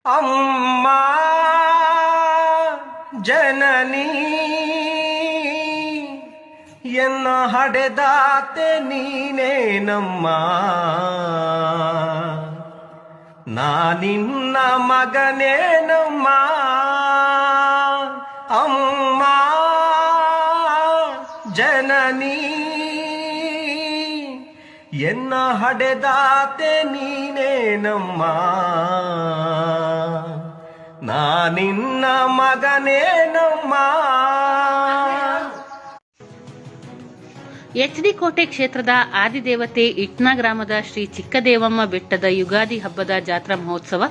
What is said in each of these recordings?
ಅಮ್ಮಾ ಜನನಿ ಎನ್ನ ಹಡೆದಾತೆ ನೀನೇನಮ್ಮ, ನಾನಿನ್ನ ಮಗನೇನಮ್ಮ. ಅಮ್ಮ ಜನನಿ ಎನ್ನ ಹಡೆದಾತೆ ನೀನೇನಮ್ಮ, ನಾನಿನ್ನ ಮಗನೇನಮ್ಮ. ಎಚ್.ಡಿ. ಕೋಟೆ ಕ್ಷೇತ್ರದ ಆದಿದೇವತೆ ಇಟ್ನಾ ಗ್ರಾಮದ ಶ್ರೀ ಚಿಕ್ಕದೇವಮ್ಮ ಬೆಟ್ಟದ ಯುಗಾದಿ ಹಬ್ಬದ ಜಾತ್ರಾ ಮಹೋತ್ಸವ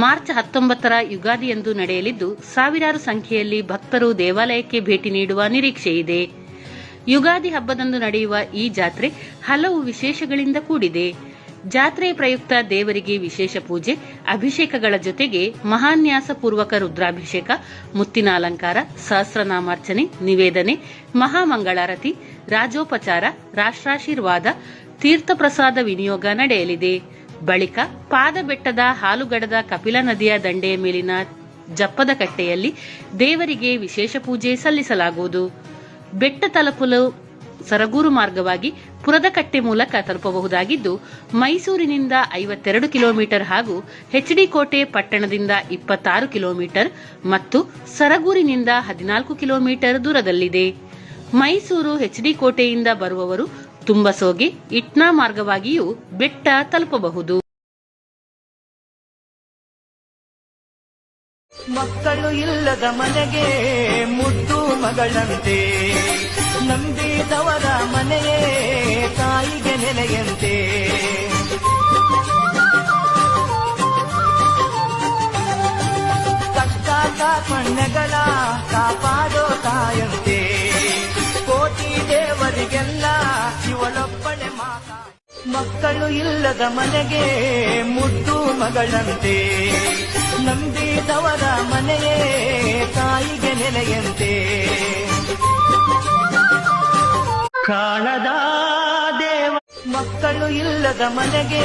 ಮಾರ್ಚ್ 19ರ ಯುಗಾದಿಯಂದು ನಡೆಯಲಿದ್ದು, ಸಾವಿರಾರು ಸಂಖ್ಯೆಯಲ್ಲಿ ಭಕ್ತರು ದೇವಾಲಯಕ್ಕೆ ಭೇಟಿ ನೀಡುವ ನಿರೀಕ್ಷೆಯಿದೆ. ಯುಗಾದಿ ಹಬ್ಬದಂದು ನಡೆಯುವ ಈ ಜಾತ್ರೆ ಹಲವು ವಿಶೇಷಗಳಿಂದ ಕೂಡಿದೆ. ಜಾತ್ರೆಯ ಪ್ರಯುಕ್ತ ದೇವರಿಗೆ ವಿಶೇಷ ಪೂಜೆ, ಅಭಿಷೇಕಗಳ ಜೊತೆಗೆ ಮಹಾನ್ಯಾಸ ಪೂರ್ವಕ ರುದ್ರಾಭಿಷೇಕ, ಮುತ್ತಿನ ಅಲಂಕಾರ, ಸಹಸ್ರನಾಮಾರ್ಚನೆ, ನಿವೇದನೆ, ಮಹಾಮಂಗಳಾರತಿ, ರಾಜೋಪಚಾರ, ರಾಷ್ಟ್ರಾಶೀರ್ವಾದ, ತೀರ್ಥಪ್ರಸಾದ ವಿನಿಯೋಗ ನಡೆಯಲಿದೆ. ಬಳಿಕ ಪಾದಬೆಟ್ಟದ ಹಾಲುಗಡದ ಕಪಿಲ ನದಿಯ ದಂಡೆಯ ಮೇಲಿನ ಜಪ್ಪದ ಕಟ್ಟೆಯಲ್ಲಿ ದೇವರಿಗೆ ವಿಶೇಷ ಪೂಜೆ ಸಲ್ಲಿಸಲಾಗುವುದು. ಬೆಟ್ಟ ತಲುಪಲು ಸರಗೂರು ಮಾರ್ಗವಾಗಿ ಪುರದಕಟ್ಟೆ ಮೂಲಕ ತಲುಪಬಹುದಾಗಿದ್ದು, ಮೈಸೂರಿನಿಂದ 52 ಕಿಲೋಮೀಟರ್ ಹಾಗೂ ಎಚ್.ಡಿ. ಕೋಟೆ ಪಟ್ಟಣದಿಂದ 26 ಕಿಲೋಮೀಟರ್ ಮತ್ತು ಸರಗೂರಿನಿಂದ 14 ಕಿಲೋಮೀಟರ್ ದೂರದಲ್ಲಿದೆ. ಮೈಸೂರು ಎಚ್.ಡಿ. ಕೋಟೆಯಿಂದ ಬರುವವರು ತುಂಬಸೋಗೆ, ಇಟ್ನಾ ಮಾರ್ಗವಾಗಿಯೂ ಬೆಟ್ಟ ತಲುಪಬಹುದು. ಮಕ್ಕಳು ಇಲ್ಲದ ಮನೆಗೆ ಮುದ್ದು ಮಗಳಂತೆ, ನಂಬಿದವರ ಮನೆಯೇ ತಾಯಿಗೆ ನೆಲೆಯಂತೆ. ಕಷ್ಟ ಕಾರ್ಪಣ್ಯಗಳ ಕಾಪಾಡೋ ತಾಯಂತೆ, ಕೋಟಿ ದೇವರಿಗೆಲ್ಲ ಇವಳೊಬ್ಬಳೆ ಮಾತಾ. ಮಕ್ಕಳು ಇಲ್ಲದ ಮನೆಗೆ ಮುದ್ದು ಮಗಳಂತೆ, ನಂಬಿದವರ ಮನೆಯೇ ತಾಯಿಗೆ ನೆಲೆಯಂತೆ. ಕಾಣದ ದೇವ ಮಕ್ಕಳು ಇಲ್ಲದ ಮನೆಗೆ